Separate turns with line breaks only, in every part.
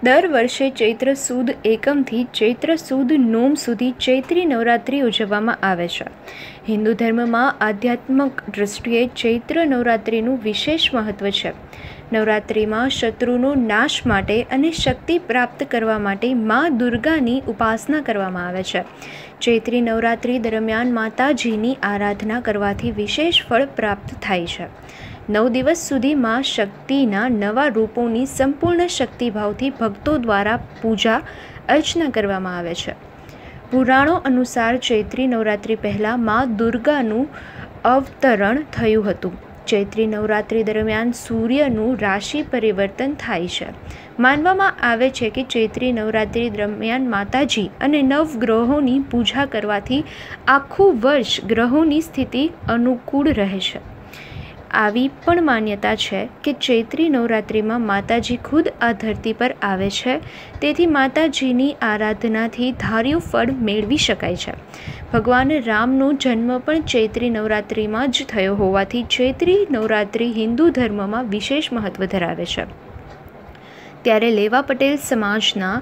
દર વર્ષે ચૈત્ર સુદ એકમથી ચૈત્ર સુદ નોમ સુધી ચૈત્રી નવરાત્રિ ઉજવવામાં આવે છે. હિન્દુ ધર્મમાં આધ્યાત્મિક દૃષ્ટિએ ચૈત્ર નવરાત્રિનું વિશેષ મહત્ત્વ છે. નવરાત્રિમાં શત્રુનો નાશ માટે અને શક્તિ પ્રાપ્ત કરવા માટે મા દુર્ગાની ઉપાસના કરવામાં આવે છે. ચૈત્રી નવરાત્રિ દરમિયાન માતાજીની આરાધના કરવાથી વિશેષ ફળ પ્રાપ્ત થાય છે. 9 દિવસ સુધી મા શક્તિના નવા રૂપોની સંપૂર્ણ શક્તિભાવથી ભક્તો દ્વારા પૂજા અર્ચના કરવામાં આવે છે. પુરાણો અનુસાર ચૈત્રી નવરાત્રિ પહેલાં મા દુર્ગાનું અવતરણ થયું હતું. ચૈત્રી નવરાત્રિ દરમિયાન સૂર્યનું રાશિ પરિવર્તન થાય છે. માનવામાં આવે છે કે ચૈત્રી નવરાત્રિ દરમિયાન માતાજી અને નવગ્રહોની પૂજા કરવાથી આખું વર્ષ ગ્રહોની સ્થિતિ અનુકૂળ રહે છે. આવી પણ માન્યતા છે કે ચૈત્રી નવરાત્રિમાં માતાજી ખુદ આ ધરતી પર આવે છે, તેથી માતાજીની આરાધનાથી ધાર્યું ફળ મેળવી શકાય છે. ભગવાન રામનો જન્મ પણ ચૈત્રી નવરાત્રિમાં જ થયો હોવાથી ચૈત્રી નવરાત્રિ હિન્દુ ધર્મમાં વિશેષ મહત્ત્વ ધરાવે છે. ત્યારે લેવા પટેલ સમાજના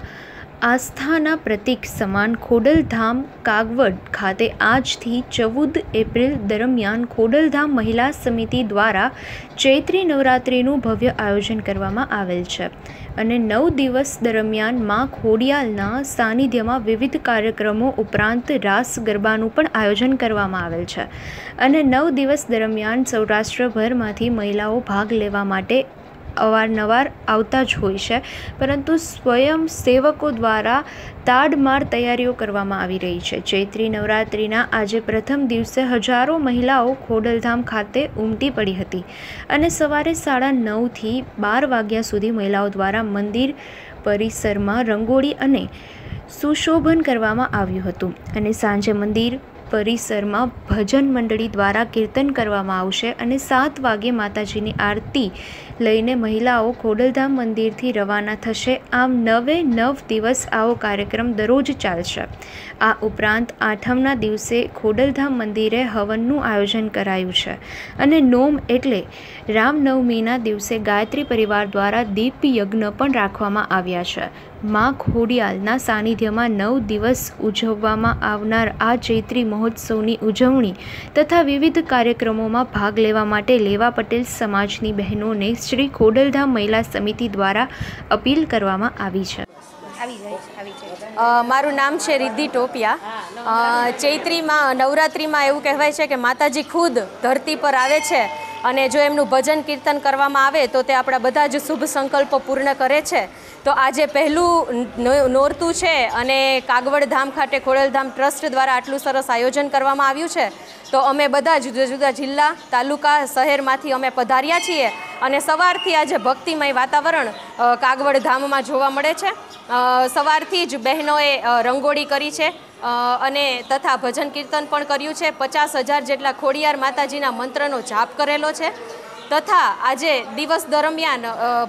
આસ્થાના પ્રતીક સમાન ખોડલધામ કાગવડ ખાતે આજથી 14 એપ્રિલ દરમિયાન ખોડલધામ મહિલા સમિતિ દ્વારા ચૈત્રી નવરાત્રિનું ભવ્ય આયોજન કરવામાં આવેલ છે અને 9 દિવસ દરમિયાન મા ખોડિયાલના સાનિધ્યમાં વિવિધ કાર્યક્રમો ઉપરાંત રાસ ગરબાનું પણ આયોજન કરવામાં આવેલ છે અને 9 દિવસ દરમિયાન સૌરાષ્ટ્રભરમાંથી મહિલાઓ ભાગ લેવા માટે અવારનવાર આવતા જ હોય છે, પરંતુ સ્વયંસેવકો દ્વારા તાડમાર તૈયારીઓ કરવામાં આવી રહી છે. ચૈત્રી નવરાત્રિના આજે પ્રથમ દિવસે હજારો મહિલાઓ ખોડલધામ ખાતે ઉમટી પડી હતી અને સવારે 9:30થી 12 વાગ્યા સુધી મહિલાઓ દ્વારા મંદિર પરિસરમાં રંગોળી અને સુશોભન કરવામાં આવ્યું હતું અને સાંજે મંદિર પરિસરમાં ભજન મંડળી દ્વારા કીર્તન કરવામાં આવશે અને 7 વાગ્યે માતાજીની આરતી લઈને મહિલાઓ ખોડલધામ મંદિરથી રવાના થશે. આમ 9 દિવસ આવો કાર્યક્રમ દરરોજ ચાલશે. આ ઉપરાંત આઠમના દિવસે ખોડલધામ મંદિરે હવનનું આયોજન કરાયું છે અને નોમ એટલે રામનવમીના દિવસે ગાયત્રી પરિવાર દ્વારા દીપ યજ્ઞ પણ રાખવામાં આવ્યા છે. મા ખોડિયાલના સાનિધ્યમાં 9 દિવસ ઉજવવામાં આવનાર આ ચૈત્રી મહોત્સવની ઉજવણી તથા વિવિધ કાર્યક્રમોમાં ભાગ લેવા માટે લેવા પટેલ સમાજની બહેનોને શ્રી ખોડલધામ મહિલા સમિતિ દ્વારા અપીલ કરવામાં આવી છે.
મારું નામ છે રિદ્ધિ ટોપિયા. ચૈત્રીમાં નવરાત્રિમાં એવું કહેવાય છે કે માતાજી ખુદ ધરતી પર આવે છે અને જો એમનું ભજન કીર્તન કરવામાં આવે તો તે આપણા બધા જ શુભ સંકલ્પો પૂર્ણ કરે છે. તો આજે પહેલું નોરતું છે અને કાગવડ ધામ ખાતે ખોડલધામ ટ્રસ્ટ દ્વારા આટલું સરસ આયોજન કરવામાં આવ્યું છે. તો અમે બધા જુદા જુદા જિલ્લા, તાલુકા, શહેરમાંથી અમે પધાર્યા છીએ અને સવારથી આજે ભક્તિમય વાતાવરણ કાગવડ ધામમાં જોવા મળે છે. સવારથી જ બહેનોએ રંગોળી કરી છે અને તથા ભજન કીર્તન પણ કર્યું છે. 50,000 જેટલા ખોડિયાર માતાજીના મંત્રનો જાપ કરેલો છે તથા આજે દિવસ દરમિયાન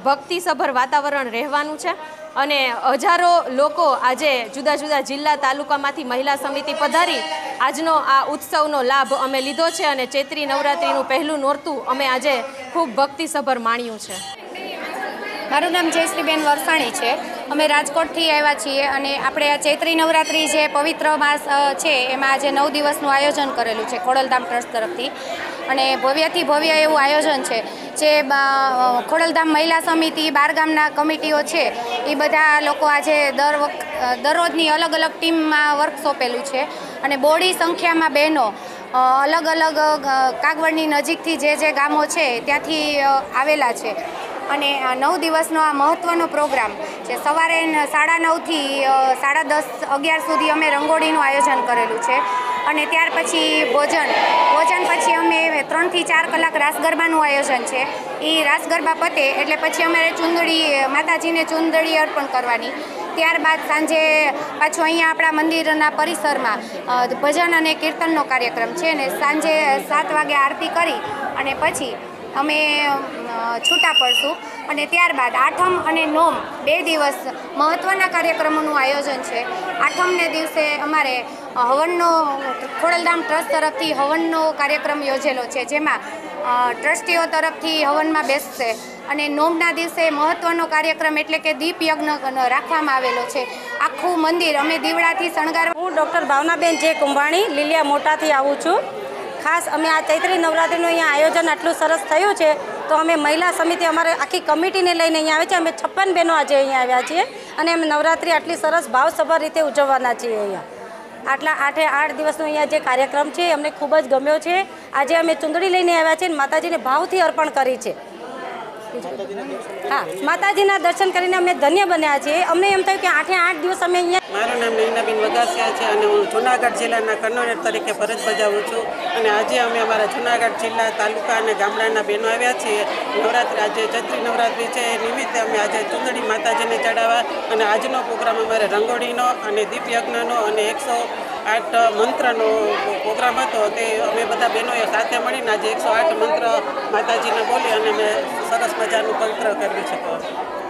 ભક્તિસભર વાતાવરણ રહેવાનું છે અને હજારો લોકો આજે જુદા જુદા જિલ્લા, તાલુકામાંથી મહિલા સમિતિ પધારી આજનો આ ઉત્સવનો લાભ અમે લીધો છે અને ચૈત્રી નવરાત્રિનું પહેલું નોરતું અમે આજે ખૂબ ભક્તિસભર માણ્યું છે.
મારું નામ જયશ્રીબેન વરસાણી છે. અમે રાજકોટથી આવ્યા છીએ અને આપણે આ ચૈત્રી નવરાત્રિ જે પવિત્ર માસ છે એમાં આજે 9 દિવસનું આયોજન કરેલું છે ખોડલધામ ટ્રસ્ટ તરફથી અને ભવ્યથી ભવ્ય એવું આયોજન છે. જે ખોડલધામ મહિલા સમિતિ, 12 ગામના કમિટીઓ છે એ બધા લોકો આજે દરરોજની અલગ અલગ ટીમમાં વર્ક સોંપેલું છે અને બોડી સંખ્યામાં બહેનો અલગ અલગ કાગવડની નજીકથી જે ગામો છે ત્યાંથી આવેલા છે અને 9 દિવસનો આ મહત્ત્વનો પ્રોગ્રામ છે. સવારે 9:30થી 10:30, 11 સુધી અમે રંગોળીનું આયોજન કરેલું છે અને ત્યાર પછી ભોજન પછી અમે 3 થી 4 કલાક રાસ ગરબાનું આયોજન છે. એ રાસ ગરબા પતે એટલે પછી અમે માતાજીને ચુંદડી અર્પણ કરવાની. ત્યારબાદ સાંજે પાછું અહીંયા આપણા મંદિરના પરિસરમાં ભજન અને કીર્તનનો કાર્યક્રમ છે ને સાંજે 7 વાગે આરતી કરી અને પછી અમે છૂટા પડશું અને ત્યારબાદ આઠમ અને નોમ 2 દિવસ મહત્ત્વના કાર્યક્રમોનું આયોજન છે. આઠમને દિવસે અમારે હવનનો ખોડલધામ ટ્રસ્ટ તરફથી હવનનો કાર્યક્રમ યોજેલો છે જેમાં ટ્રસ્ટીઓ તરફથી હવનમાં બેસશે અને નોમના દિવસે મહત્ત્વનો કાર્યક્રમ એટલે કે દીપ યજ્ઞ રાખવામાં આવેલો છે. આખું મંદિર અમે દીવડાથી શણગાર.
હું ડૉક્ટર ભાવનાબેન જે કુંભાણી લીલિયા મોટાથી આવું છું. ખાસ અમે આ ચૈત્રી નવરાત્રિનું અહીંયા આયોજન આટલું સરસ થયું છે તો અમે મહિલા સમિતિ અમારે આખી કમિટીને લઈને અહીંયા આવે છે. અમે 56 બહેનો આજે અહીંયા આવ્યા છીએ અને અમે નવરાત્રિ આટલી સરસ ભાવસભર રીતે ઉજવવાના છીએ. અહીંયા આટલા 8 દિવસનો અહીંયા જે કાર્યક્રમ છે અમને ખૂબ જ ગમ્યો છે. આજે અમે ચૂંદડી લઈને આવ્યા છીએ અને માતાજીને ભાવથી અર્પણ કરી છે. હા, માતાજીના દર્શન કરીને અમે ધન્ય બન્યા છીએ. અમને એમ થયું કે 8 દિવસ અમે અહીંયા.
મારું નામ નૈનાબેન વગાસિયા છે અને હું જૂનાગઢ જિલ્લાના કન્નોરેડ તરીકે ફરજ બજાવું છું. અને આજે અમે અમારા જૂનાગઢ જિલ્લા તાલુકા અને ગામડાના બહેનો આવ્યા છીએ. નવરાત્રિ આજે ચૈત્રી નવરાત્રિ છે એ નિમિત્તે અમે આજે ચૂંદડી માતાજીને ચડાવવા અને આજનો પ્રોગ્રામ અમારે રંગોળીનો અને દીપયજ્ઞનો અને 108 મંત્રનો પ્રોગ્રામ હતો. તે અમે બધા બહેનોએ સાથે મળીને આજે 108 મંત્ર માતાજીને બોલી અને અમે સરસ મજાનું પવિત્ર કરી શકીએ.